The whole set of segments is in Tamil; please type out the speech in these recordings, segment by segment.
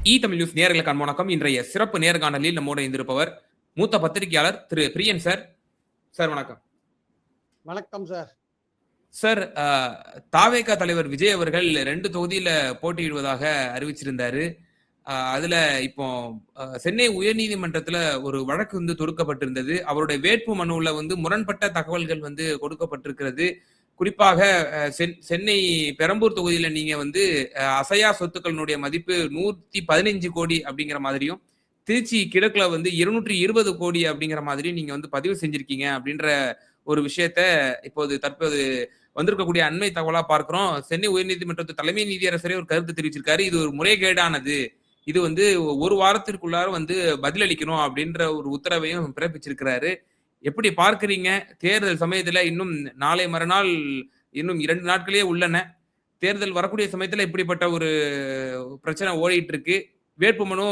தமிழ் நியூஸ் நேயர்களுக்கு வணக்கம். இன்றைய சிறப்பு நேர்காணலில் நம்மோடு இருந்திருப்பவர் மூத்த பத்திரிகையாளர் திரு பிரியன் சார். சார் வணக்கம். வணக்கம் சார். சார், தாவேகா தலைவர் விஜய் அவர்கள் 2 தொகுதியில போட்டியிடுவதாக அறிவிச்சிருந்தாரு. அதுல இப்போ சென்னை உயர்நீதிமன்றத்துல ஒரு வழக்கு தொடுக்கப்பட்டிருந்தது. அவருடைய வேட்பு மனுவுல முரண்பட்ட தகவல்கள் கொடுக்கப்பட்டிருக்கிறது. குறிப்பாக சென்னை பெரம்பூர் தொகுதியில நீங்க அசையா சொத்துக்களினுடைய மதிப்பு 115 கோடி அப்படிங்கிற மாதிரியும், திருச்சி கிழக்குல 220 கோடி அப்படிங்கிற மாதிரியும் நீங்க பதிவு செஞ்சிருக்கீங்க அப்படின்ற ஒரு விஷயத்த தற்போது வந்திருக்கக்கூடிய அண்மை தகவலா பார்க்கிறோம். சென்னை உயர்நீதிமன்றத்து தலைமை நீதியரசரே ஒரு கருத்து தெரிவிச்சிருக்காரு. இது ஒரு முறைகேடானது, இது ஒரு வாரத்திற்குள்ளார பதிலளிக்கணும் அப்படின்ற ஒரு உத்தரவையும் பிறப்பிச்சிருக்கிறாரு. எப்படி பார்க்கிறீங்க? தேர்தல் சமயத்துல இன்னும் நாளை மறுநாள் இன்னும் 2 நாட்களே உள்ளன. தேர்தல் வரக்கூடிய சமயத்துல இப்படிப்பட்ட ஒரு பிரச்சனை ஓடிட்டு இருக்கு. வேட்புமனு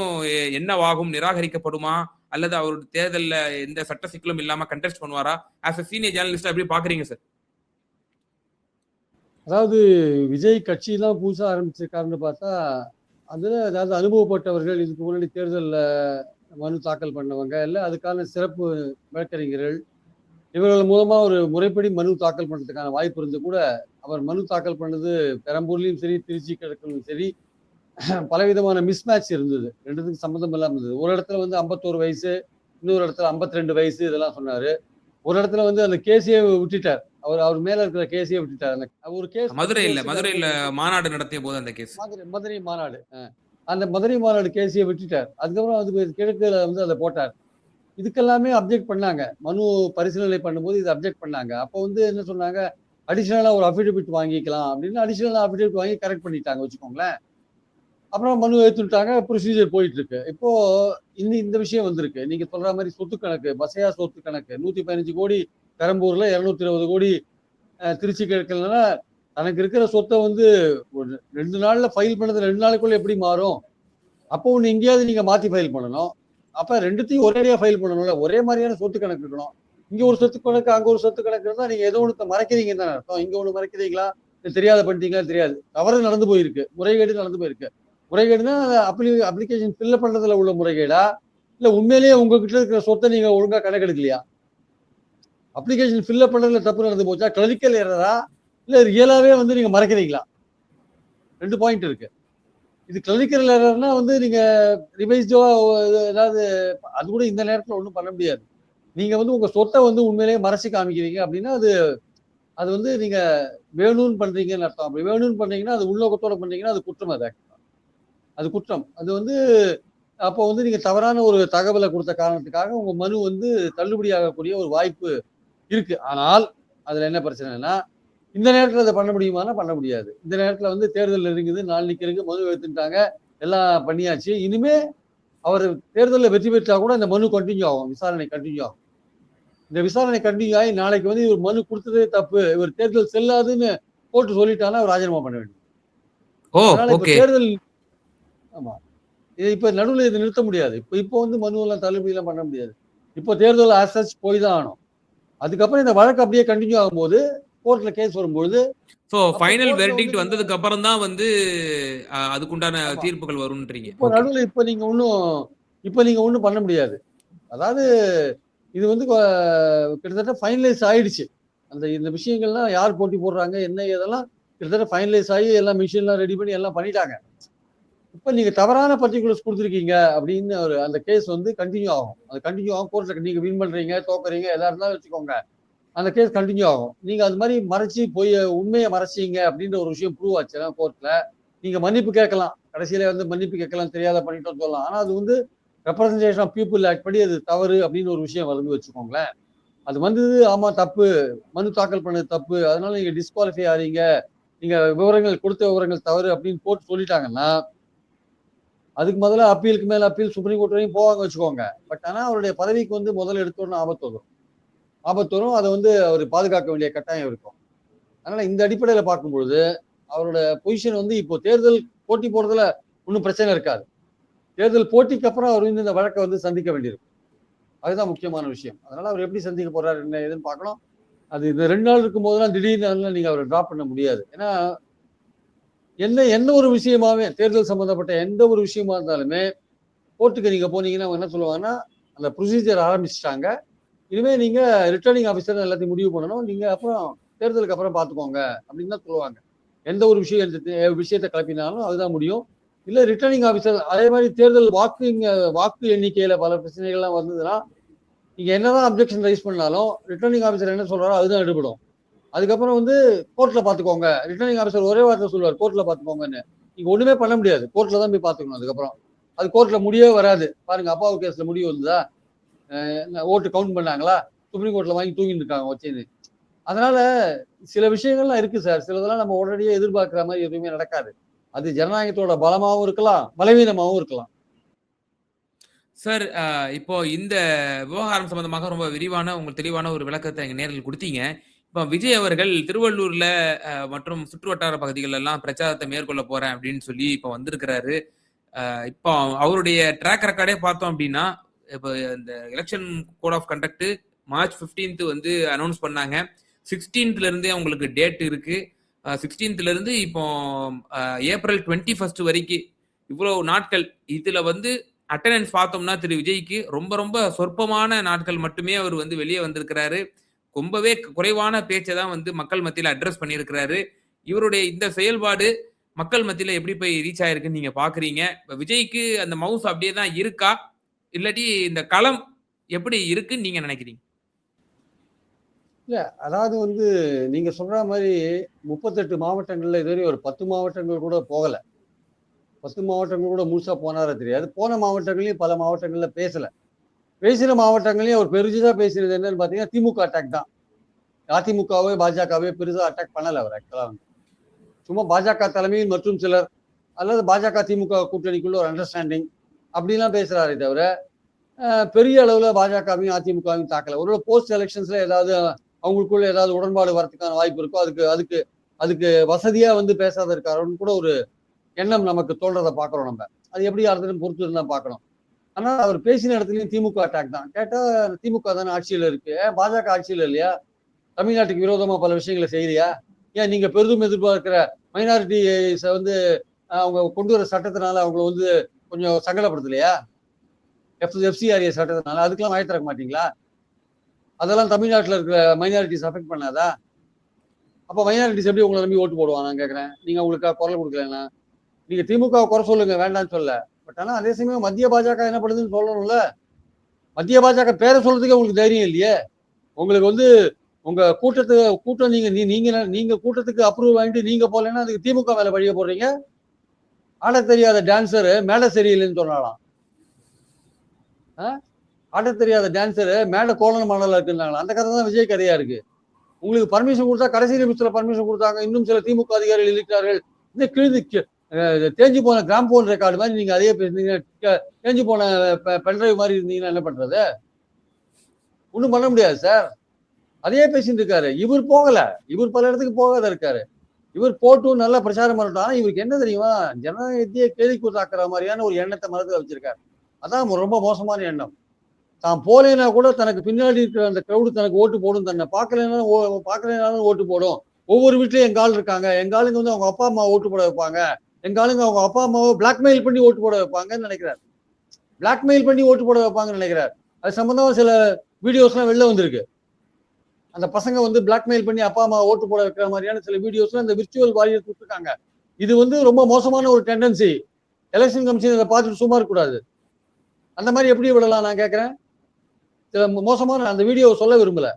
என்னவாகும்? நிராகரிக்கப்படுமா? அல்லது அவர் தேர்தல்ல எந்த சட்ட சிக்கலும் இல்லாம கண்டெஸ்ட் பண்ணுவாரா? ஆஸ் எ சீனியர் ஜேர்னலிஸ்ட் எப்படி பாக்குறீங்க சார்? அதாவது விஜய் கட்சியெல்லாம் புதுசா ஆரம்பிச்சிருக்காருன்னு பார்த்தா, அதுல அதாவது அனுபவப்பட்டவர்கள், இதுக்கு முன்னாடி தேர்தலில் மனு தாக்கல் பண்ணவங்க, இல்லை அதுக்கான சிறப்பு வழக்கறிஞர்கள், இவர்கள் மூலமா ஒரு முறைப்படி மனு தாக்கல் பண்றதுக்கான வாய்ப்பு இருந்து கூட அவர் மனு தாக்கல் பண்ணது பெரம்பூர்லயும் சரி, திருச்சி கிழக்குலையும் சரி, பலவிதமான மிஸ்மேட்ச் இருந்தது. ரெண்டுத்துக்கும் சம்மந்தம் இல்லாமல் இருந்தது. ஒரு இடத்துல 51 வயசு, இன்னொரு இடத்துல 52 வயசு, இதெல்லாம் சொன்னாரு. ஒரு இடத்துல அந்த கேஸையே விட்டுட்டார். அவர் மேல இருக்கிற கேஸையே விட்டுட்டார். ஒரு கேஸ் மதுரையில மாநாடு நடத்திய போது அந்த கேஸ், மதுரை மாநாடு, அந்த மதுரை மாநாடு கேஸையே விட்டுட்டார். அதுக்கப்புறம் கிழக்குல அதை போட்டார். இதுக்கெல்லாமே அப்ஜெக்ட் பண்ணாங்க. மனு பரிசீலனை பண்ணும்போது இது அப்ஜெக்ட் பண்ணாங்க. அப்போ என்ன சொன்னாங்க, அடிஷனலா ஒரு அஃபிடவிட் வாங்கிக்கலாம் அப்படின்னு அடிஷனலா அஃபிடவிட் வாங்கி கரெக்ட் பண்ணிட்டாங்க வச்சுக்கோங்களேன். அப்புறம் மனு ஏற்றுட்டாங்க. ப்ரொசீஜர் போயிட்டு இருக்கு. இப்போ இந்த விஷயம் வந்திருக்கு. நீங்க சொல்ற மாதிரி சொத்து கணக்கு, பசையா சொத்து கணக்கு 115 கோடி பெரம்பூர்ல, 220 கோடி திருச்சி கிழக்குல, தனக்கு இருக்கிற சொத்தை ஒரு 2 நாள்ல ஃபைல் பண்ணது 2 நாளுக்குள்ள எப்படி மாறும்? அப்போ ஒன்று எங்கேயாவது நீங்க மாத்தி ஃபைல் பண்ணணும். அப்ப ரெண்டுத்தையும் ஒரேடியா ஃபைல் பண்ணணும்ல. ஒரே மாதிரியான சொத்து கணக்கு இருக்கணும். இங்க ஒரு சொத்து கணக்கு, அங்க ஒரு சொத்து கணக்கு இருந்தா நீங்க ஏதோ ஒன்று மறைக்கிறீங்கன்னு தான் அர்த்தம். இங்க ஒண்ணு மறைக்கிறீங்களா, தெரியாத பண்ணிட்டீங்களா தெரியாது. தவறு நடந்து போயிருக்கு, முறைகேடு நடந்து போயிருக்கு. முறைகேடுனா அப்ளிகேஷன் ஃபில் பண்றதுல உள்ள முறைகேடா, இல்ல உண்மையிலேயே உங்ககிட்ட இருக்கிற சொத்தை நீங்க ஒழுங்கா கணக்கெடுக்கலையா? அப்ளிகேஷன் ஃபில் பண்றதுல தப்பு நடந்து போச்சா, கிளரிக்கல் எரரா, இல்ல ரியலாவே நீங்க மறைக்கிறீங்களா? 2 பாயிண்ட் இருக்கு. இது கிளரிக்கல் எரர்னா நீங்க ரிவைஸ்டோ ஏதாவது, அது கூட இந்த நேரத்துல ஒன்றும் பண்ண முடியாது. நீங்க உங்க சொத்தை உண்மையிலேயே மறைச்சு காமிக்கிறீங்க அப்படின்னா அது நீங்க வேணும்னு பண்றீங்கன்னு அர்த்தம். அப்படி வேணும்னு பண்றீங்கன்னா, அது உள்நோக்கத்தோட பண்றீங்கன்னா அது குற்றம். அது குற்றம். அது அப்போ நீங்க தவறான ஒரு தகவலை கொடுத்த காரணத்துக்காக உங்க மனு தள்ளுபடி ஆகக்கூடிய ஒரு வாய்ப்பு இருக்கு. ஆனால் அதுல என்ன பிரச்சனைனா, இந்த நேரத்துல அதை பண்ண முடியுமானா பண்ண முடியாது. இந்த நேரத்துல தேர்தல் நெருங்குது, நாளைக்கு இருக்கு, மனு எடுத்துட்டாங்க, எல்லாம் பண்ணியாச்சு. இனிமே அவர் தேர்தலில் வெற்றி பெற்றா கூட இந்த மனு கண்டினியூ ஆகும், விசாரணை கண்டினியூ ஆகும். இந்த விசாரணை கண்டினியூ ஆகி நாளைக்கு இவர் மனு கொடுத்ததே தப்பு, இவர் தேர்தல் செல்லாதுன்னு போட்டு சொல்லிட்டானா அவர் ராஜினாமா பண்ண வேண்டும். அதனால இப்ப தேர்தல், ஆமா, இப்ப நடுவில் இதை நிறுத்த முடியாது. இப்போ மனு எல்லாம் தள்ளுபடி எல்லாம் பண்ண முடியாது. இப்போ தேர்தல் ஆசஸ் போய் தான் ஆகணும். அதுக்கப்புறம் இந்த வழக்கு அப்படியே கண்டினியூ ஆகும்போது கோர்ட்ல கேஸ் வரும்போது, சோ ஃபைனல் வெர்டிக்ட் வந்ததுக்கு அப்புறம் தான் அதுக்குண்டான தீர்ப்புகள் வரும்ன்றீங்க. இப்போ நடுவில் இப்ப நீங்க ஒண்ணும் பண்ண முடியாது. அதாவது இது கிட்டத்தட்ட ஃபைனலைஸ் ஆயிடுச்சு. இந்த விஷயங்கள்லாம் யார் போட்டி போடுறாங்க, என்ன இதெல்லாம் கிட்டத்தட்ட ஃபைனலைஸ் ஆகி எல்லாம் மிஷின்லாம் ரெடி பண்ணி எல்லாம் பண்ணிட்டாங்க. இப்ப நீங்க தவறான பர்டிகுலர்ஸ் கொடுத்துருக்கீங்க அப்படின்னு அந்த கேஸ் கண்டினியூ ஆகும். அது கண்டினியூ ஆகும். கோர்ட்ல நீங்க வின் பண்றீங்க, தோக்குறீங்க, எதா இருந்தாலும் வச்சுக்கோங்க, அந்த கேஸ் கண்டினியூ ஆகும். நீங்க அது மாதிரி மறைச்சு போய் உண்மையை மறைச்சிங்க அப்படின்ற ஒரு விஷயம் ப்ரூவ் ஆச்சுன்னா கோர்ட்ல நீங்க மன்னிப்பு கேட்கலாம். கடைசியில மன்னிப்பு கேட்கலாம், தெரியாத பண்ணிட்டோம் சொல்லலாம். ஆனா அது ரெப்ரசன்டேஷன் ஆஃப் பீப்புள் ஆக்ட் படி அது தவறு அப்படின்னு ஒரு விஷயம் வருது வச்சுக்கோங்களேன். அது ஆமா தப்பு, மனு தாக்கல் பண்ணது தப்பு, அதனால நீங்க டிஸ்குவாலிஃபை ஆறீங்க, நீங்க கொடுத்த விவரங்கள் தவறு அப்படின்னு போட்டு சொல்லிட்டாங்கன்னா, அதுக்கு முதல்ல அப்பீலுக்கு மேல அப்பீல், சுப்ரீம் கோர்ட் வரையும் போவாங்க வச்சுக்கோங்க. பட் ஆனா அவருடைய பதவிக்கு முதல்ல எடுத்தோன்னு ஆபத்து வரும். அதை அவர் பாதுகாக்க வேண்டிய கட்டாயம் இருக்கும். அதனால இந்த அடிப்படையில பார்க்கும்பொழுது அவரோட பொசிஷன் இப்போ தேர்தல் போட்டி போடுறதுல ஒன்றும் பிரச்சனை இருக்காது. தேர்தல் போட்டிக்கு அப்புறம் அவர் இந்த வழக்கை சந்திக்க வேண்டியிருக்கும். அதுதான் முக்கியமான விஷயம். அதனால அவர் எப்படி சந்திக்க போறாரு என்ன ஏதுன்னு பார்க்கணும். அது இந்த 2 நாள் இருக்கும் போதெல்லாம் திடீர்னு நீங்க அவரை டிராப் பண்ண முடியாது. ஏன்னா எந்த ஒரு விஷயமாவே தேர்தல் சம்பந்தப்பட்ட எந்த ஒரு விஷயமா இருந்தாலுமே கோர்ட்டுக்கு நீங்க போனீங்கன்னா அவங்க என்ன சொல்லுவாங்கன்னா, அந்த ப்ரொசீஜர் ஆரம்பிச்சுட்டாங்க. இனிமே நீங்க ரிட்டர்னிங் ஆஃபீசர் எல்லாத்தையும் முடிவு பண்ணணும். நீங்க அப்புறம் தேர்தலுக்கு அப்புறம் பார்த்துக்கோங்க அப்படின்னு தான் சொல்லுவாங்க. எந்த ஒரு விஷயத்த கிளப்பினாலும் அதுதான் முடியும். இல்ல ரிட்டர்னிங் ஆஃபீசர் அதே மாதிரி தேர்தல் வாக்கு எண்ணிக்கையில பல பிரச்சனைகள்லாம் வந்ததுன்னா, நீங்க என்னதான் அப்ஜெக்ஷன் ரைஸ் பண்ணாலும் ரிட்டர்னிங் ஆஃபீசர் என்ன சொல்றாரோ அதுதான் எடுபடும். அதுக்கப்புறம் வந்து கோர்ட்ல பாத்துக்கோங்க. ரிட்டர்னிங் ஆஃபீசர் ஒரே வார்த்தை சொல்லுவார், கோர்ட்ல பாத்துக்கோங்கன்னு. நீங்க ஒண்ணுமே பண்ண முடியாது. கோர்ட்ல தான் போய் பாத்துக்கணும் அதுக்கப்புறம். அது கோர்ட்ல முடியவே வராது. பாருங்க அப்பாவு கேஸ்ல முடிவு வந்ததா? ஓட்டு கவுண்ட் பண்ணாங்களா? சுப்ரீம் கோர்ட்ல வாங்கி தூங்கிட்டு இருக்காங்க வச்சுன்னு. அதனால சில விஷயங்கள்லாம் இருக்கு சார். சிலதெல்லாம் நம்ம உடனடியே எதிர்பார்க்கிற மாதிரி எதுவுமே நடக்காது. அது ஜனநாயகத்தோட பலமாவும் இருக்கலாம், பலவீனமாவும் இருக்கலாம். சார், இப்போ இந்த விவகாரம் சம்பந்தமாக ரொம்ப விரிவான, உங்களுக்கு தெளிவான ஒரு விளக்கத்த எங்க நேயர்களுக்கு குடுத்தீங்க. இப்போ விஜய் அவர்கள் திருவள்ளூர்ல மற்றும் சுற்றுவட்டார பகுதிகள் எல்லாம் பிரச்சாரத்த மேற்கொள்ள போறேன் அப்படின்னு சொல்லி இப்போ வந்திருக்கிறாரு. இப்போ அவருடைய ட்ராக் ரெக்கார்டே பார்த்தோம் அப்படின்னா, இப்போ இந்த election code of conduct March 15th வந்து அனௌன்ஸ் பண்ணாங்க. 16th இருந்தே உங்களுக்கு டேட் இருக்கு. 16th இருந்து இப்போ ஏப்ரல் 21 வரைக்கும் இவ்வளவு நாட்கள் இதுல வந்து அட்டெண்டன்ஸ் பார்த்தோம்னா திரு விஜய்க்கு ரொம்ப ரொம்ப சொற்பமான நாட்கள் மட்டுமே அவர் வந்து வெளியே வந்திருக்கிறாரு. ரொம்பவே குறைவான பேச்சை தான் வந்து மக்கள் மத்தியில அட்ரஸ் பண்ணியிருக்கிறாரு. இவருடைய இந்த செயல்பாடு மக்கள் மத்தியில எப்படி போய் ரீச் ஆயிருக்குன்னு நீங்க பாக்குறீங்க? இப்ப விஜய்க்கு அந்த மவுஸ் அப்படியே தான் இருக்கா? இல்லாட்டி இந்த களம் எப்படி இருக்குன்னு நீங்க நினைக்கிறீங்க? இல்ல அதாவது வந்து நீங்க சொல்ற மாரி 38 மாவட்டங்கள்ல இதுவரையும் ஒரு 10 மாவட்டங்கள் கூட போகல. 10 மாவட்டங்கள் கூட முழுசா போனாரா தெரியாது. போன மாவட்டங்கள்லயும் பல மாவட்டங்கள்ல பேசல. பேசின மாவட்டங்களையும் அவர் பெருசா பேசினது என்னன்னு பாத்தீங்கன்னா, திமுக அட்டாக் தான். அதிமுகவே, பாஜகவே பெருசா அட்டாக் பண்ணல அவர் ஆக்சுவலா வந்து. சும்மா பாஜக தலைமையில் மற்றும் சிலர் அல்லது பாஜக திமுக கூட்டணிக்குள்ள ஒரு அண்டர்ஸ்டாண்டிங் அப்படிலாம் பேசுறாரே தவிர, பெரிய அளவுல பாஜகவையும் அதிமுகவையும் தாக்கல. ஒருவேளை போஸ்ட் எலெக்ஷன்ஸ்ல ஏதாவது அவங்களுக்குள்ள ஏதாவது உடன்பாடு வரதுக்கான வாய்ப்பு இருக்கோ, அதுக்கு அதுக்கு அதுக்கு வசதியா வந்து பேசாத இருக்காரோன்னு கூட ஒரு எண்ணம் நமக்கு தோன்றத பாக்குறோம் நம்ம. அது எப்படி யாருன்னு பொறுத்து இருந்தா பாக்கணும். ஆனா அவர் பேசின இடத்துலயும் திமுக அட்டாக் தான். கேட்டா திமுக தானே ஆட்சியில இருக்கு. பாஜக ஆட்சியில இல்லையா? தமிழ்நாட்டுக்கு விரோதமா பல விஷயங்களை செய்யலையா? ஏன் நீங்க பெரிதும் எதிர்பார்க்கிற மைனாரிட்டிஸ வந்து அவங்க கொண்டு வர சட்டத்தினால அவங்கள வந்து கொஞ்சம் சங்கடப்படுத்தலையா? எஃப்சிஆர்ஏ சட்டத்தினால அதுக்கெல்லாம் வாய் திறக்க மாட்டீங்களா? அதெல்லாம் தமிழ்நாட்டுல இருக்கிற மைனாரிட்டிஸ் அஃபெக்ட் பண்ணாதா? அப்ப மைனாரிட்டிஸ் எப்படி உங்களை நம்பி ஓட்டு போடுவான் நான் கேட்கிறேன். நீங்க அவங்களுக்கு குரல் கொடுக்கலன்னா நீங்க திமுக குறை சொல்லுங்க வேண்டாம்னு சொல்ல. பட் ஆனா அதே சமயம் மத்திய பாஜக என்ன பண்ணுதுன்னு சொல்லணும்ல. மத்திய பாஜக பேரை சொல்றதுக்கே உங்களுக்கு தைரியம் இல்லையே. உங்களுக்கு வந்து உங்க கூட்டம் நீங்க கூட்டத்துக்கு அப்ரூவ் வாங்கிட்டு நீங்க போலன்னா அதுக்கு திமுக மேல பழிய போடுறீங்க. ஆட தெரியாத டான்சர் மேடை சரியில்லைன்னு சொன்னாலாம். ஆட தெரியாத டான்சர் மேடை கோலன மாடலா இருக்குன்னாங்களா. அந்த கதை தான் விஜய் கதையா இருக்கு. உங்களுக்கு பர்மிஷன் கொடுத்தா கடைசி நிமிஷத்துல பர்மிஷன் கொடுத்தாங்க. இன்னும் சில திமுக அதிகாரிகள் இருக்கிறார்கள். இந்த கிழிது தேஞ்சு போன கிராம்போன் ரெக்கார்டு மாதிரி நீங்க அதே பேசுனீங்க. தேஞ்சு போன பென்ட்ரைவ் மாதிரி இருந்தீங்கன்னா என்ன பண்றது? ஒண்ணும் பண்ண முடியாது சார். அதையே பேசிட்டு இருக்காரு. இவர் போகல. இவர் பல இடத்துக்கு போகாத இருக்காரு. இவர் போட்டும் நல்லா பிரச்சாரம் பண்ணட்டும். ஆனா இவருக்கு என்ன தெரியுமா? ஜனநாயகத்தையே கேள்விக்குள்ளாக்குற மாதிரியான ஒரு எண்ணத்தை மனதில் வச்சிருக்காரு. அதான் ரொம்ப மோசமான எண்ணம். தான் போலேனா கூட தனக்கு பின்னாடி இருக்கிற அந்த கிரௌடு தனக்கு ஓட்டு போடும். தன்னை பார்க்கலைனாலும் ஓட்டு போடும். ஒவ்வொரு வீட்லயும் எங்க ஆள் இருக்காங்க. எங்க ஆளுங்க வந்து அவங்க அப்பா அம்மா ஓட்டு போட வைப்பாங்க. எங்க ஆளுங்க அவங்க அப்பா அம்மாவை பிளாக்மெயில் பண்ணி ஓட்டு போட வைப்பாங்கன்னு நினைக்கிறார். பிளாக்மெயில் பண்ணி ஓட்டு போட வைப்பாங்கன்னு நினைக்கிறார். அது சம்பந்தமா சில வீடியோஸ்லாம் வெளில வந்திருக்கு. அந்த பசங்க வந்து பிளாக்மெயில் பண்ணி அப்பா அம்மா ஓட்டு போட வைக்கிற மாதிரியான சில வீடியோஸ்லாம் இந்த விர்ச்சுவல் வாரியர் கொடுத்துருக்காங்க. இது வந்து ரொம்ப மோசமான ஒரு டெண்டன்சி. எலெக்ஷன் கமிஷன் இதை பார்த்துட்டு சும்மா இருக்கக்கூடாது. அந்த மாதிரி எப்படி விடலாம் நான் கேட்கிறேன். சில மோசமான அந்த வீடியோவை சொல்ல விரும்பல.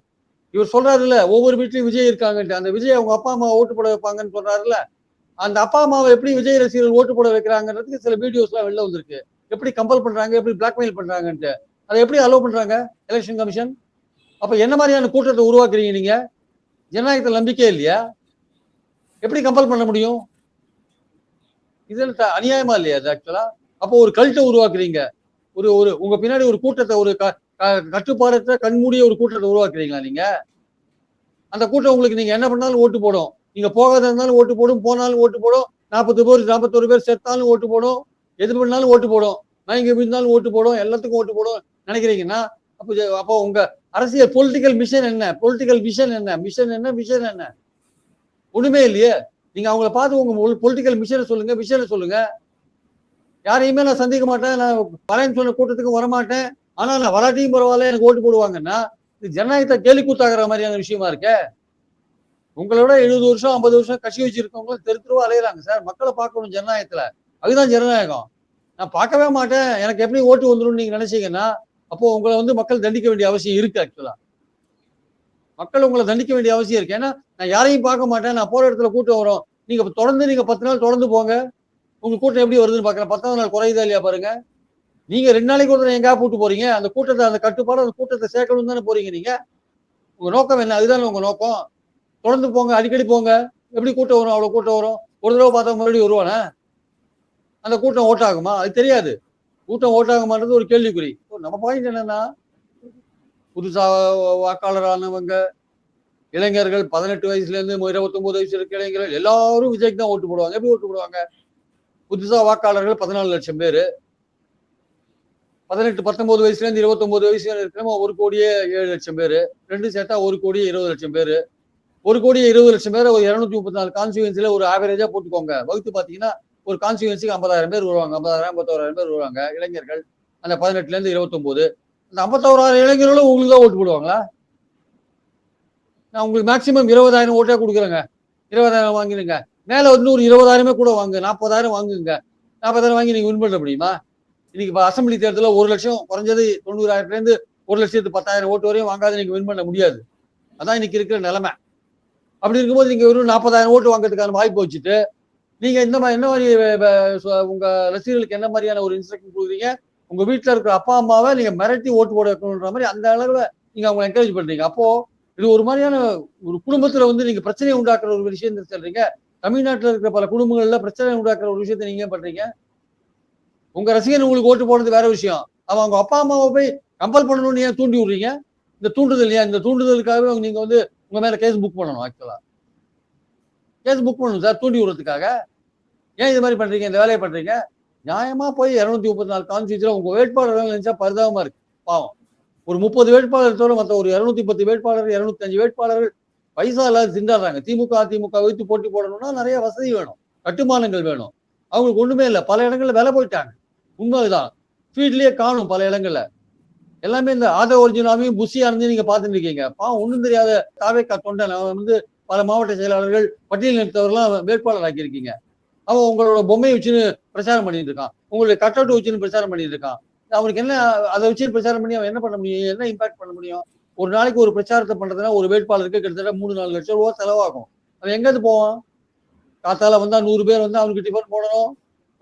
இவர் சொல்றாருல்ல ஒவ்வொரு வீட்லயும் விஜய் இருக்காங்கன்ட்டு. அந்த விஜய் அவங்க அப்பா அம்மா ஓட்டு போட வைப்பாங்கன்னு சொல்றாருல்ல. அந்த அப்பா அம்மாவை எப்படி விஜய் ரசிகர்கள் ஓட்டு போட வைக்கிறாங்கிறதுக்கு சில வீடியோஸ் எல்லாம் வெளில வந்திருக்கு. எப்படி கம்பல் பண்றாங்க, எப்படி பிளாக்மெயில் பண்றாங்கன்ட்டு. அதை எப்படி அலோவ் பண்றாங்க எலெக்ஷன் கமிஷன்? அப்ப என்ன மாதிரியான கூட்டத்தை உருவாக்குறீங்க நீங்க? ஜனநாயகத்தில் நம்பிக்கை இல்லையா? எப்படி கம்பல் பண்ண முடியும்? இதில் அநியாயமா இல்லையா அது ஆக்சுவலா? அப்போ ஒரு கல்ட்டை உருவாக்குறீங்க. ஒரு ஒரு உங்க பின்னாடி ஒரு கூட்டத்தை ஒரு கட்டுப்பாடற்ற கண்மூடிய ஒரு கூட்டத்தை உருவாக்குறீங்களா நீங்க? அந்த கூட்டம் உங்களுக்கு நீங்க என்ன பண்ணாலும் ஓட்டு போடும். நீங்க போகாத இருந்தாலும் ஓட்டு போடும், போனாலும் ஓட்டு போடும். 41 பேர் செத்தாலும் ஓட்டு போடும். எது பண்ணாலும் ஓட்டு போடும். மயங்கி விழுந்தாலும் ஓட்டு போடும். எல்லாத்துக்கும் ஓட்டு போடும் நினைக்கிறீங்கன்னா அப்போ உங்க அரசியல் பொலிட்டிக்கல் மிஷன் என்ன? பொலிட்டிக்கல் விஷன் என்ன? மிஷன் என்ன? விஷன் என்ன? ஒண்ணுமே இல்லையே. நீங்க அவங்கள பார்த்து உங்க பொலிட்டிக்கல் விஷயம் சொல்லுங்க. யாரையுமே நான் சந்திக்க மாட்டேன், நான் வரேன்னு சொன்ன கூட்டத்துக்கு வரமாட்டேன், ஆனா நான் வராட்டியும் பரவாயில்ல எனக்கு ஓட்டு போடுவாங்கன்னா இது ஜனநாயகத்தை கேலி கூத்தாகிற மாதிரியான விஷயமா இருக்க. உங்களோட 70 வருஷம் 50 வருஷம் கட்சி வச்சிருக்கவங்க தெரு தெருவா அலையிறாங்க சார். மக்களை பார்க்கணும் ஜனநாயகத்துல. அதுதான் ஜனநாயகம். நான் பார்க்கவே மாட்டேன், எனக்கு எப்படி ஓட்டு வந்துடும் நீங்க நினைச்சீங்கன்னா அப்போ உங்களை வந்து மக்கள் தண்டிக்க வேண்டிய அவசியம் இருக்கு. ஆக்சுவலா மக்கள் உங்களை தண்டிக்க வேண்டிய அவசியம் இருக்கு. ஏன்னா நான் யாரையும் பார்க்க மாட்டேன், நான் போற இடத்துல கூட்டம் வரும். நீங்க தொடர்ந்து 10 நாள் தொடர்ந்து போங்க, உங்க கூட்டம் எப்படி வருதுன்னு பார்க்கலாம். 10வது நாள் குறையுதா இல்லையா பாருங்க. நீங்க 2 நாளைக்கு ஒரு தடவை எங்கா கூட்டு போறீங்க, அந்த கூட்டத்தை அந்த கட்டுப்பாடு அந்த கூட்டத்தை சேர்க்கணும் தானே போறீங்க நீங்க. உங்க நோக்கம் என்ன? அதுதானே உங்க நோக்கம். தொடர்ந்து போங்க, அடிக்கடி போங்க. எப்படி கூட்டம் வரும்? அவ்வளவு கூட்டம் வரும். ஒரு தடவை பார்த்தா மறுபடியும் வருவானே. அந்த கூட்டம் ஓட்டாகுமா? அது தெரியாது. கூட்டம் ஓட்டாகுமான்றது ஒரு கேள்விக்குறி. நம்ம பாயிண்ட் என்னன்னா, புதுசா வாக்காளரானவங்க, இளைஞர்கள் 18 வயசுல இருந்து 29 வயசு இருக்க இளைஞர்கள் எல்லாரும் விஜய்க்கு தான் ஓட்டு போடுவாங்க. எப்படி ஓட்டு போடுவாங்க? புதுசா வாக்காளர்கள் 14 லட்சம் பேரு. 18, 19 வயசுல இருந்து 29 வயசு இருக்கிறவங்க 1,07,00,000 பேரு. ரெண்டும் சேர்த்தா 1,20,00,000 பேரு. 1,20,00,000 பேரை ஒரு 234 கான்ஸ்டியூன்சில ஒரு ஆவரேஜா போட்டுக்கோங்க. வகுத்து பாத்தீங்கன்னா ஒரு கான்ஸ்டியூன்சிக்கு 50,000 பேர் வருவாங்க. 50,000, 51,000 பேர் வருவாங்க இளைஞர்கள். அந்த 18ல இருந்து 29. அந்த 51,000 இளைஞர்களும் உங்களுக்கு தான் ஓட்டு போடுவாங்களா? நான் உங்களுக்கு மேக்சிமம் 20,000 ஓட்டே கொடுக்குறேங்க. 20,000 வாங்கிடுங்க. மேல வந்து ஒரு 20,000 கூட வாங்க. 40,000 வாங்குங்க. 40,000 வாங்கி நீங்க வின் பண்ண முடியுமா? இன்னைக்கு இப்ப அசம்பிளி தேர்தல 1 லட்சம் குறைஞ்சது 90,000 இருந்து 1,10,000 ஓட்டு வரையும் வாங்காத நீங்க வின் பண்ண முடியாது. அதான் இன்னைக்கு இருக்கிற நிலைமை. அப்படி இருக்கும்போது நீங்க ஒரு 40,000 ஓட்டு வாங்குறதுக்கான வாய்ப்பு வச்சுட்டு நீங்க என்ன மாதிரி உங்க ரசிகர்களுக்கு என்ன மாதிரியான ஒரு இன்ஸ்ட்ரக்ஷன் கொடுக்குறீங்க? உங்க வீட்டுல இருக்கிற அப்பா அம்மாவை நீங்க மிரட்டி ஓட்டு போட வைக்கணுன்ற மாதிரி அந்த அளவுல நீங்க அவங்க என்கரேஜ் பண்றீங்க. அப்போ இது ஒரு மாதிரியான ஒரு குடும்பத்துல வந்து நீங்க பிரச்சனையை உண்டாக்குற ஒரு விஷயத்தை சொல்றீங்க. தமிழ்நாட்டுல இருக்கிற பல குடும்பங்கள்ல பிரச்சனை உண்டாக்குற ஒரு விஷயத்தை நீங்க பண்றீங்க. உங்க ரசிகர் உங்களுக்கு ஓட்டு போடுறது வேற விஷயம். அவங்க அப்பா அம்மாவை போய் கம்பல் பண்ணணும்னு ஏன் தூண்டி விடுறீங்க? இந்த தூண்டுதலுக்காகவே நீங்க வந்து உங்க மேல கேஸ் புக் பண்ணணும். ஆக்சுவலா கேஸ் புக் பண்ணணும் சார், தூண்டி விடுறதுக்காக. ஏன் இது மாதிரி பண்றீங்க? இந்த வேலையை பண்றீங்க. நியாயமா போய் 234 கான்ஸ்டியூன்சில உங்க வேட்பாளர்கள் நினைச்சா பரிதாபமா இருக்கு. பாவம். ஒரு 30 வேட்பாளர் தவிர மற்ற ஒரு 210 வேட்பாளர்கள் 205 வேட்பாளர்கள் பைசா இல்லாத திண்டாடுறாங்க. திமுக அதிமுக வைத்து போட்டி போடணும்னா நிறைய வசதி வேணும், கட்டுமானங்கள் வேணும். அவங்களுக்கு ஒண்ணுமே இல்லை. பல இடங்கள்ல விலை போயிட்டாங்க. உண்மைதான். ஃபீல்ட்லயே காணும் பல இடங்கள்ல. எல்லாமே இந்த ஆதவ ஒரிஜினாவையும் புஷியா இருந்து நீங்க பார்த்துட்டு இருக்கீங்க. பாவம் ஒண்ணும் தெரியாத தாவேக்கா தொண்டன் அவன் வந்து பல மாவட்ட செயலாளர்கள் பட்டியல் நிறுத்தவர்கள்லாம் வேட்பாளர் ஆக்கியிருக்கீங்க. அவன் உங்களோட பொம்மையை வச்சுன்னு பிரச்சாரம் பண்ணிட்டு இருக்கான். உங்களுடைய கட் அவுட் வச்சுன்னு பிரச்சாரம் பண்ணிட்டு இருக்கான். அவனுக்கு என்ன அதை வச்சு பிரச்சாரம் பண்ணி அவன் என்ன பண்ண முடியும்? என்ன இம்பாக்ட் பண்ண முடியும்? ஒரு நாளைக்கு ஒரு பிரச்சாரத்தை பண்றதுன்னா ஒரு வேட்பாளருக்கு கிட்டத்தட்ட 3-4 லட்சம் ரூபாய் செலவாகும். அவன் எங்கேருந்து போவான்? காத்தால வந்தா 100 பேர் வந்து அவனுக்கு டிஃபன் போடணும்,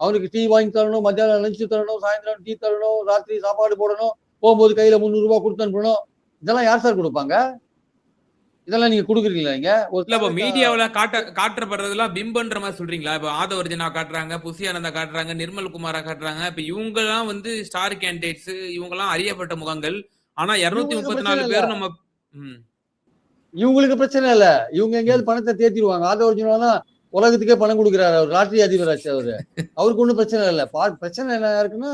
அவனுக்கு டீ வாங்கி தரணும், மத்தியானம் லஞ்சு தரணும், சாயந்தரம் டீ தரணும், ராத்திரி சாப்பாடு போடணும், போகும்போது கையில 300 ரூபாய் கொடுத்து அனுப்பணும். இதெல்லாம் யார் சார் கொடுப்பாங்க? இதெல்லாம் நீங்க கொடுக்குறீங்களா? நீங்க இல்ல இப்ப மீடியாவுல காட்டப்படுறதெல்லாம் பிம்பன்ற மாதிரி சொல்றீங்களா? இப்ப ஆதவர்ஜனா காட்டுறாங்க, புசி ஆனந்தா காட்டுறாங்க, நிர்மல் குமாரா காட்டுறாங்க. இப்ப இவங்க எல்லாம் வந்து ஸ்டார் கேண்டிடேட்ஸ், இவங்க எல்லாம் அறியப்பட்ட முகங்கள். ஆனா 234 பேர் நம்ம இவங்களுக்கு பிரச்சனை இல்ல. இவங்க எங்கேயாவது பணத்தை தேத்திடுவாங்க. ஆதவர்ஜனா உலகத்துக்கே பணம் கொடுக்குறாரு. அவர் ராஷ்டிரிய அதிபராச்சு அவரு. அவருக்கு ஒன்றும் பிரச்சனை இல்லை. பிரச்சனை என்ன இருக்குன்னா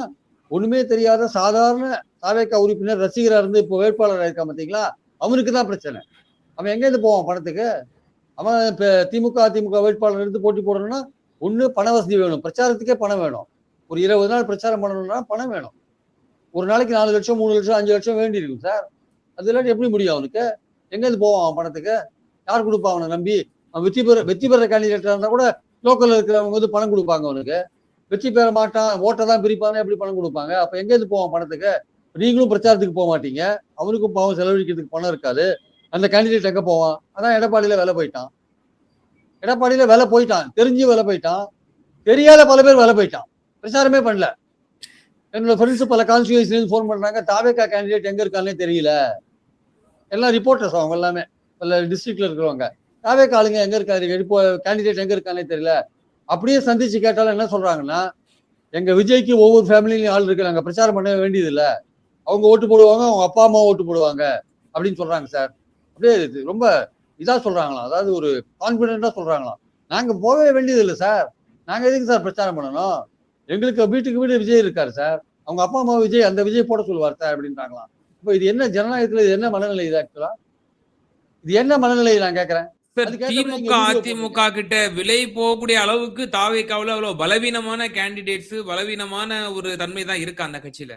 ஒண்ணுமே தெரியாத சாதாரண தாவேக்கா உறுப்பினர் ரசிகரா இருந்து இப்போ வேட்பாளர் இருக்கா பாத்தீங்களா, அவனுக்கு தான் பிரச்சனை. அவன் எங்க இருந்து போவான் பணத்துக்கு? அவன் இப்ப திமுக அதிமுக வேட்பாளர் எடுத்து போட்டி போடணும்னா ஒண்ணு பண வசதி வேணும், பிரச்சாரத்துக்கே பணம் வேணும். ஒரு 20 நாள் பிரச்சாரம் பண்ணணும்னா பணம் வேணும். ஒரு நாளைக்கு 4 லட்சம் 3 லட்சம் 5 லட்சம் வேண்டி இருக்கும் சார். அது இல்லாட்டி எப்படி முடியும் அவனுக்கு? எங்க இருந்து போவான் அவன் பணத்துக்கு? யார் கொடுப்பா அவனை நம்பி? அவன் வெற்றி பெற கேண்டிடேட்டா இருந்தா கூட லோக்கல்ல இருக்கிறவங்க வந்து பணம் கொடுப்பாங்க அவனுக்கு. வெற்றி பெற மாட்டான், ஓட்டை தான் பிரிப்பாங்க, எப்படி பணம் கொடுப்பாங்க? அப்ப எங்க இருந்து போவான் பணத்துக்கு? நீங்களும் பிரச்சாரத்துக்கு போக மாட்டீங்க, அவனுக்கும் பாவம் செலவழிக்கிறதுக்கு பணம் இருக்காது. அந்த கேண்டிடேட் எங்க போவான்? அதான் எடப்பாடியில வேலை போயிட்டான். எடப்பாடியில வேலை போயிட்டான், தெரிஞ்சு வேலை போயிட்டான், தெரியாத பல பேர் வேலை போயிட்டான், பிரச்சாரமே பண்ணல. என்னோட ஃப்ரெண்ட்ஸ் பல கான்ஸ்டியூன்சில ஃபோன் பண்றாங்க, தாவேக்கா கேண்டிடேட் எங்க இருக்கானே தெரியல. எல்லாம் ரிப்போர்ட்டர்ஸ் அவங்க எல்லாமே பல டிஸ்ட்ரிக்ட்ல இருக்கிறவங்க. தாவேக்கா ஆளுங்க எங்க இருக்காரு, கேண்டிடேட் எங்க இருக்கானே தெரியல. அப்படியே சந்திச்சு கேட்டாலும் என்ன சொல்றாங்கன்னா, எங்க விஜய்க்கு ஒவ்வொரு ஃபேமிலியும் ஆள் இருக்கு, நாங்க பிரச்சாரம் பண்ண வேண்டியது இல்லை, அவங்க ஓட்டு போடுவாங்க, அவங்க அப்பா அம்மா ஓட்டு போடுவாங்க அப்படின்னு சொல்றாங்க சார். அப்படியே ரொம்ப இதா சொல்றாங்களாம், அதாவது ஒரு கான்பிடென்டா சொல்றாங்களாம். நாங்க போகவே வேண்டியது இல்லை சார், நாங்க எதுக்கு சார் பிரச்சாரம் பண்ணணும், எங்களுக்கு வீட்டுக்கு வீடு விஜய் இருக்காரு சார், அவங்க அப்பா அம்மா விஜய், அந்த விஜய் போட சொல்லுவார் சார் அப்படின்றாங்களாம். இப்போ இது என்ன ஜனநாயகத்துல, இது என்ன மனநிலை? இது ஆக்சுவலா இது என்ன மனநிலை நான் கேட்கறேன். சார், அதுக்கேற்றபடி திமுக, நீங்க வீடியோ போடுறீங்க. அதிமுக கிட்ட விலை போகக்கூடிய அளவுக்கு தாவேக்காவுல அவ்வளவு பலவீனமான கேண்டிடேட்ஸ், பலவீனமான ஒரு தன்மை தான் இருக்கா அந்த கட்சியில?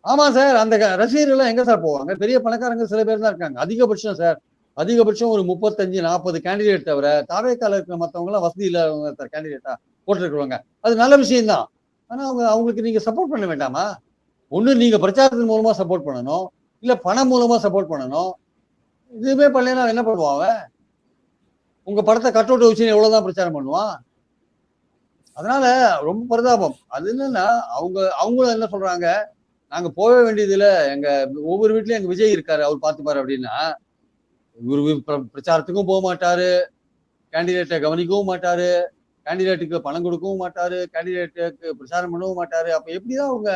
ஆமா சார். அந்த ரசிகர்கள்லாம் எங்க சார் போவாங்க? பெரிய பணக்காரங்க சில பேர் தான் இருக்காங்க. அதிகபட்சம் சார். அதிகபட்சம் ஒரு 35, 40 கேண்டிடேட் தவிர, தாவேக்கால இருக்கிற மத்தவங்கலாம் வசதி இல்லாதவங்க கேண்டிடேட்டா போட்டிருக்கிறவங்க. அது நல்ல விஷயம் தான். ஆனா அவங்களுக்கு நீங்க சப்போர்ட் பண்ண வேண்டாமா? ஒண்ணு நீங்க பிரச்சாரத்தின் மூலமா சப்போர்ட் பண்ணணும். இல்ல பணம் மூலமா சப்போர்ட் பண்ணணும். இதுவுமே பண்ணலைன்னா என்ன பண்ணுவான் அவன்? உங்க படத்த கட் அவுட் வச்சு எவ்வளவுதான் பிரச்சாரம் பண்ணுவான்? அதனால ரொம்ப பரிதாபம். அது என்னன்னா, அவங்களும் என்ன சொல்றாங்க, நாங்க போக வேண்டியதில்ல. எங்க ஒவ்வொரு வீட்லயும் எங்க விஜய் இருக்காரு. அவர் பார்த்துப்பாரு அப்படின்னா, இவரு பிரச்சாரத்துக்கும் போக மாட்டாரு. கேண்டிடேட்ட கவனிக்கவும் மாட்டாரு. கேண்டிடேட்டுக்கு பணம் கொடுக்கவும் மாட்டாரு. கேண்டிடேட்டுக்கு பிரச்சாரம் பண்ணவும் மாட்டாரு. அப்ப எப்படிதான் அவங்க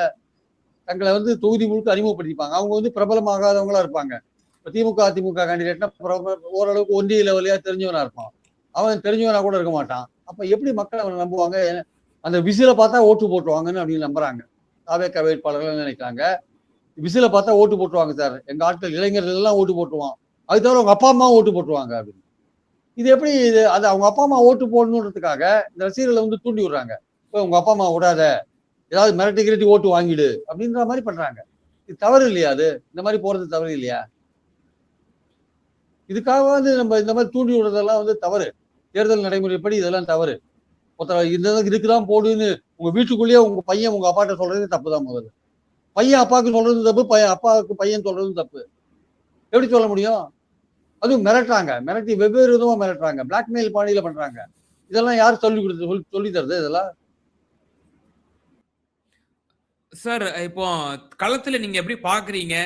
தங்களை வந்து தொகுதி முழுக்க அறிமுகப்படுத்திப்பாங்க? அவங்க வந்து பிரபலமாகாதவங்களா இருப்பாங்க. இப்ப திமுக, அதிமுக கேண்டிடேட்னா ஓரளவுக்கு ஒன்றிய லெவலியா தெரிஞ்சவனா இருப்பான். அவன் தெரிஞ்சவனா கூட இருக்க மாட்டான். அப்ப எப்படி மக்கள் அவனை நம்புவாங்க? அந்த விசில பார்த்தா ஓட்டு போட்டுருவாங்கன்னு அப்படின்னு நம்புறாங்க. தாவேக்கா வேட்பாளர்கள் நினைக்கிறாங்க. விசில பார்த்தா ஓட்டு போட்டுருவாங்க சார். எங்க ஆட்கள் இளைஞர்கள் எல்லாம் ஓட்டு போட்டுருவான். அது தவிர உங்க அப்பா அம்மா ஓட்டு போட்டுருவாங்க அப்படின்னு. இது எப்படி இது? அது அவங்க அப்பா அம்மா ஓட்டு போடணுன்றதுக்காக இந்த ரசிகர்களை வந்து தூண்டி விடுறாங்க. போய் உங்க அப்பா அம்மா விடாத, ஏதாவது மிரட்டி கிரட்டி ஓட்டு வாங்கிடு அப்படின்ற மாதிரி பண்றாங்க. இது தவறு இல்லையா? அது இந்த மாதிரி போறது தவறு இல்லையா? இதுக்காக வந்து நம்ம இந்த மாதிரி தூண்டி விடுறதெல்லாம் வந்து தவறு. தேர்தல் நடைமுறைப்படி இதெல்லாம் தவறு. ஒருத்தர் இந்த இதுக்குதான் போடுன்னு உங்க வீட்டுக்குள்ளேயே உங்க பையன் உங்க அப்பாட்ட சொல்றது தப்புதான் முதல்ல. பையன் அப்பாவுக்கு சொல்றது தப்பு, பையன் அப்பாவுக்கு பையன் சொல்றதும் தப்பு. எப்படி சொல்ல முடியும்? அதுவும் மிரட்டுறாங்க. மிரட்டி வெவ்வேறு விதமா மிரட்டுறாங்க. பிளாக்மெயில் பாணியில பண்றாங்க. இதெல்லாம் யார் சொல்லி கொடுத்து சொல்லி தருது இதெல்லாம்? சார், இப்போ களத்துல நீங்க எப்படி பார்க்குறீங்க?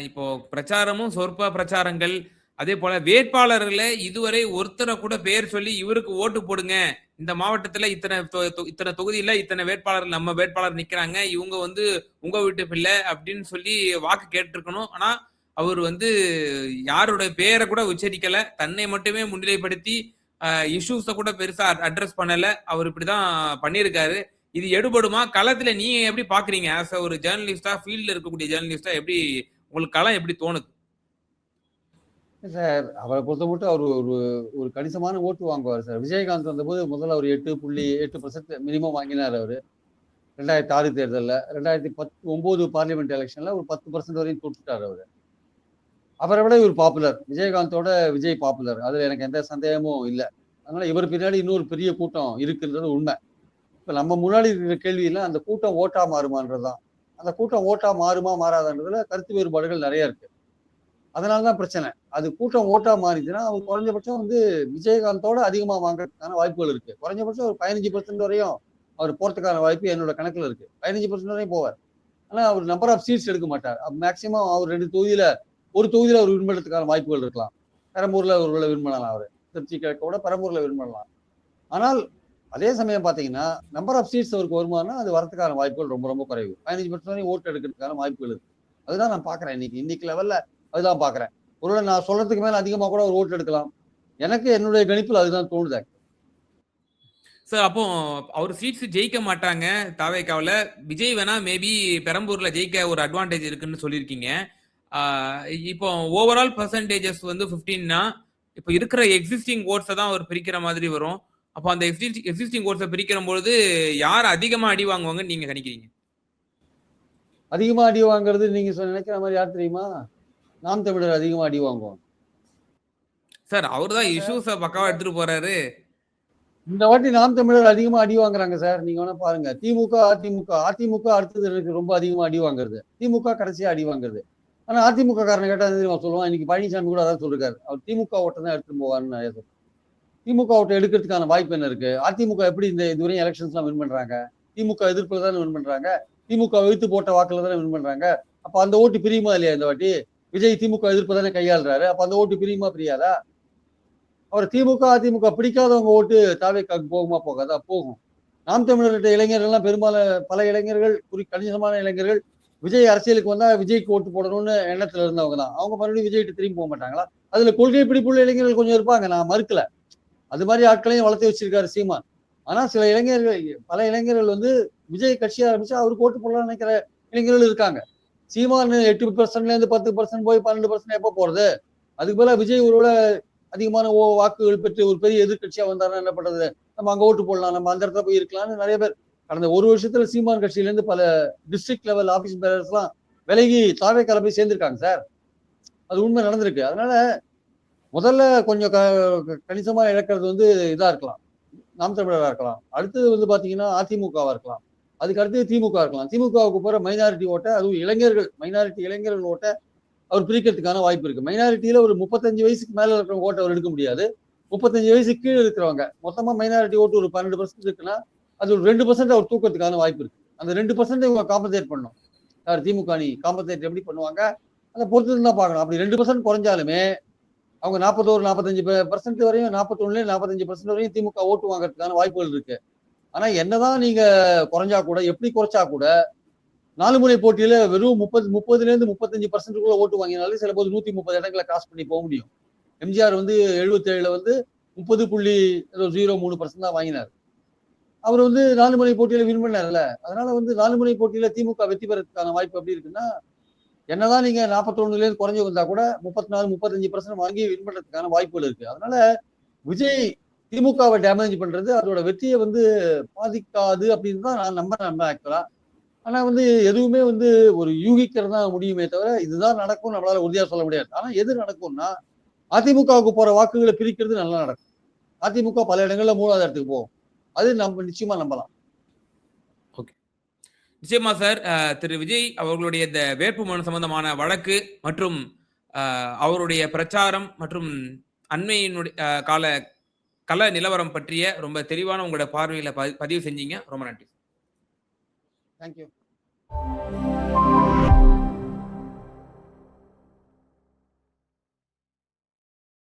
இப்போ பிரச்சாரமும் சொற்ப பிரச்சாரங்கள், அதேபோல வேட்பாளர்கள இதுவரை ஒருத்தர கூட பேர் சொல்லி இவருக்கு ஓட்டு போடுங்க. இந்த மாவட்டத்துல இத்தன தொகுதியில இத்தன வேட்பாளர் நம்ம வேட்பாளர் நிக்கிறாங்க. இவங்க வந்து உங்க வீட்டு பிள்ளை அப்படின்னு சொல்லி வாக்கு கேட்டிருக்கணும். ஆனா, அவர் வந்து யாரோட பேர கூட உச்சரிக்கல. தன்னை மட்டுமே முன்னிலைப்படுத்தி இஷ்யூஸ கூட பெருசா அட்ரஸ் பண்ணல. அவர் இப்படிதான் பண்ணியிருக்காரு. இது எடுபடுமா? களத்துல நீங்க எப்படி பார்க்குறீங்க? ஆஸ் அ ஒரு ஜர்னலிஸ்ட்டா, ஃபீல்ட்ல இருக்கக்கூடிய ஜர்னலிஸ்ட்டா எப்படி உங்களுக்கு களம் எப்படி தோணுது? சார் அவரை பொறுத்த மட்டும் அவர் ஒரு ஒரு கணிசமான ஓட்டு வாங்குவார் சார். விஜயகாந்த் வந்தபோது முதல்ல அவர் 8.8% மினிமம் வாங்கினார் அவரு. 2006 தேர்தல்ல. 2009 பார்லிமெண்ட் எலெக்ஷன்ல ஒரு 10% வரையும் தொட்டுட்டார் அவரு. அவரை விட இவர் பாப்புலர். விஜயகாந்தோட விஜய் பாப்புலர். அதுல எனக்கு எந்த சந்தேகமும் இல்ல. அதனால இவர் பின்னாடி இன்னொரு பெரிய கூட்டம் இருக்குன்றது உண்மை. இப்ப நம்ம முன்னாடி இருக்கிற கேள்வி எல்லாம் அந்த கூட்டம் ஓட்டா மாறுமான்றதுதான். அந்த கூட்டம் ஓட்டா மாறுமா மாறாதான்றதுல கருத்து வேறுபாடுகள் நிறைய இருக்கு. அதனாலதான் பிரச்சனை. அது கூட்டம் ஓட்டா மாறிச்சுன்னா அவர் குறைஞ்சபட்சம் வந்து விஜயகாந்தோட அதிகமா வாங்குறதுக்கான வாய்ப்புகள் இருக்கு. குறைஞ்சபட்சம் ஒரு 15% வரையும் அவர் போறதுக்கான வாய்ப்பு என்னோட கணக்குல இருக்கு. 15% வரையும் போவார். ஆனா அவர் நம்பர் ஆஃப் சீட்ஸ் எடுக்க மாட்டார். மேக்சிமம் அவர் 2 தொகுதியில ஒரு தொகுதியில அவர் வின் பண்றதுக்கான வாய்ப்புகள் இருக்கலாம். பெரம்பூர்ல ஒருவேளை வின் பண்ணலாம் அவரு. திருச்சி கிழக்கோட பெரம்பூர்ல வின் பண்ணலாம். ஆனால் அதே சமயம் பாத்தீங்கன்னா நம்பர் ஆஃப் சீட்ஸ் அவருக்கு வருமானா அது வரதுக்கான வாய்ப்புகள் ரொம்ப ரொம்ப குறைவு. 15% வரையும் ஓட்டு எடுக்கிறதுக்கான வாய்ப்புகள் இருக்கு. அதுதான் நான் பாக்குறேன் இன்னைக்கு லெவல்ல அதுதான் பாக்குறேன். ஒருவேளை நான் சொல்றதுக்கு மேல அதிகமா கூட ஒரு ஓட்டு எடுக்கலாம். எனக்கு என்னுடைய கணிப்பில் அதுதான் தோணுது. சார், அப்போ அவர் சீட்ஸ் ஜெயிக்க மாட்டாங்க தாவேக்காவுல. விஜய் வேணா மேபி பெரம்பூர்ல ஜெயிக்க ஒரு அட்வான்டேஜ் இருக்குன்னு சொல்லியிருக்கீங்க. ஆ, இப்போ ஓவரால் பெர்சன்டேஜஸ் வந்து 15னா, இப்போ இருக்கிற எக்ஸிஸ்டிங் ஓட்ஸ தான் அவர் பிரிக்கிற மாதிரி வரும். அப்போ அந்த எக்ஸிஸ்டிங் ஓட்ஸ பிரிக்கிறபொழுது யார் அதிகமா அடி வாங்குவாங்கன்னு நீங்க கணிக்கிறீங்க? அதிகமா அடி வாங்குறது நீங்க நினைக்கிற மாதிரி யார் தெரியுமா? நாம் தமிழர் அதிகமா அடி வாங்குவோம். சார், அவரு தான் ஆமா சார். இஷ்யூஸ பக்காவா எடுத்துட்டு போறாரு. இந்த வாட்டி நாம் தமிழர் அதிகமா அடி வாங்குறாங்க சார். நீங்க வேணா பாருங்க. திமுக, அதிமுக. அதிமுக அடுத்தது எனக்கு ரொம்ப அதிகமா அடி வாங்குறது. திமுக கடைசியா அடி வாங்குறது. ஆனா அதிமுக காரனை கேட்டா என்ன தெரியுமா சொல்லுவான்? இன்னைக்கு பழனிசாமி கூட அதான் சொல்லிருக்காரு. அவர் திமுக ஓட்டை தான் எடுத்துட்டு போவாருன்னு நிறைய சொல்றாரு. திமுக ஓட்டை எடுக்கிறதுக்கான வாய்ப்பு என்ன இருக்கு? அதிமுக எப்படி இந்த இதுவரையும் எலெக்ஷன்ஸ் எல்லாம் வின் பண்றாங்க? திமுக எதிர்ப்புல தானே வின் பண்றாங்க. திமுக எதிர்த்து போட்ட வாக்குல தானே வின் பண்றாங்க. அப்ப அந்த ஓட்டு பிரியுமா இல்லையா இந்த வாட்டி? விஜய் திமுக எதிர்ப்பு தானே கையாளுறாரு. அப்ப அந்த ஓட்டு பிரியுமா பிரியாதா? அவர் திமுக, அதிமுக பிடிக்காதவங்க ஓட்டு தாவேக்காக்கு போகுமா போகாதா? போகும். நாம் தமிழர்கிட்ட இளைஞர்கள் எல்லாம் பெரும்பாலும் பல இளைஞர்கள் கணிசமான இளைஞர்கள் விஜய் அரசியலுக்கு வந்தா விஜய்க்கு ஓட்டு போடணும்னு எண்ணத்துல இருந்தவங்க தான். அவங்க மறுபடியும் விஜய்கிட்ட திரும்பி போக மாட்டாங்களா? அதுல கொள்கை பிடிப்புள்ள இளைஞர்கள் கொஞ்சம் இருப்பாங்க. நான் மறுக்கல. அது மாதிரி ஆட்களையும் வளர்த்து வச்சிருக்காரு சீமான். ஆனா சில இளைஞர்கள் பல இளைஞர்கள் வந்து விஜய் கட்சி ஆரம்பிச்சு அவருக்கு ஓட்டு போடலாம்னு நினைக்கிற இளைஞர்கள் இருக்காங்க. சீமான் 8%ல இருந்து 10% போய் 12% எப்ப போறது? அதுக்கு பதிலா விஜய் ஒருவேளை அதிகமான வாக்குகள் பெற்று ஒரு பெரிய எதிர்க்கட்சியா வந்தாருன்னா என்ன பண்றது, நம்ம அங்க ஓட்டு போடலாம், நம்ம அந்த இடத்துல போய் இருக்கலாம்னு நிறைய பேர் கடந்த ஒரு வருஷத்துல சீமான் கட்சியில இருந்து பல டிஸ்ட்ரிக்ட் லெவல் ஆபீஸ் பேரர்ஸ் எல்லாம் விலகி தாவேக்கால போய் சேர்ந்திருக்காங்க சார். அது உண்மை நடந்திருக்கு. அதனால முதல்ல கொஞ்சம் கணிசமா இழக்கிறது வந்து இதா இருக்கலாம், நாம் தமிழரா இருக்கலாம். அடுத்தது வந்து பாத்தீங்கன்னா அதிமுகவா இருக்கலாம். அதுக்கு அடுத்து திமுக இருக்கலாம். திமுகவுக்கு போற மைனாரிட்டி ஓட்டை, அதுவும் இளைஞர்கள், மைனாரிட்டி இளைஞர்கள் ஓட்டை அவர் பிரிக்கிறதுக்கான வாய்ப்பு இருக்கு. மைனாரிட்டியில ஒரு 35 வயசுக்கு மேல இருக்கிற ஓட்டை அவர் எடுக்க முடியாது. 35 வயசுக்கு கீழே இருக்கிறவங்க மொத்தமா மைனாரிட்டி ஓட்டு ஒரு 12% இருக்குன்னா அது ஒரு 2% அவர் தூக்கத்துக்கான வாய்ப்பு இருக்கு. அந்த 2% இவங்க காம்பன்சேட் பண்ணணும். யார் திமுக அணி காம்பன்சேட் எப்படி பண்ணுவாங்க அதை பொறுத்து தான் பார்க்கணும். அப்படி 2% குறைஞ்சாலுமே அவங்க 41 45% வரையும் 41 45% வரையும் திமுக ஓட்டு வாங்குறதுக்கான வாய்ப்புகள் இருக்கு. ஆனா என்னதான் நீங்க குறைஞ்சா கூட, எப்படி குறைச்சா கூட 4 முனை போட்டியில வெறும் 30ல இருந்து 35% ஓட்டு வாங்கினாலே சில போது 130 இடங்களை கிராஸ் பண்ணி போக முடியும். எம்ஜிஆர் வந்து 77ல வந்து 30.03% தான் வாங்கினார். அவர் வந்து 4 முனை போட்டியில வின் பண்ணார்ல. அதனால வந்து 4 முனை போட்டியில திமுக வெற்றி பெறதுக்கான வாய்ப்பு எப்படி இருக்குன்னா, என்னதான் நீங்க 41ல இருந்து குறைஞ்சு வந்தா கூட 34 35% வாங்கி வின் பண்றதுக்கான வாய்ப்புகள் இருக்கு. அதனால விஜய் திமுகவை டேமேஜ் பண்றது அதோட வெற்றியை வந்து பாதிக்காது அப்படின்னு தான் நான் நம்புறேன் ஆக்சுவலா. ஆனா வந்து எதுவுமே வந்து ஒரு யூகிக்கிறது தான் முடியுமே தவிர இதுதான் நடக்கும் நம்மளால உறுதியா சொல்ல முடியாது. ஆனா எது நடக்கும்னா அதிமுகவுக்கு போற வாக்குகளை பிரிக்கிறது நல்லா நடக்கும். அதிமுக பல இடங்கள்ல 3வது இடத்துக்கு போகும். அது நம்ம நிச்சயமா நம்பலாம். ஓகே. நிச்சயமா சார். திரு விஜய் அவர்களுடைய இந்த வேட்புமனு சம்பந்தமான வழக்கு மற்றும் அவருடைய பிரச்சாரம் மற்றும் அண்மையினுடைய கள நிலவரம் பற்றிய ரொம்ப தெளிவான உங்களோட பார்வையில பதிவு செஞ்சீங்க. ரொம்ப நன்றி. தேங்க்யூ.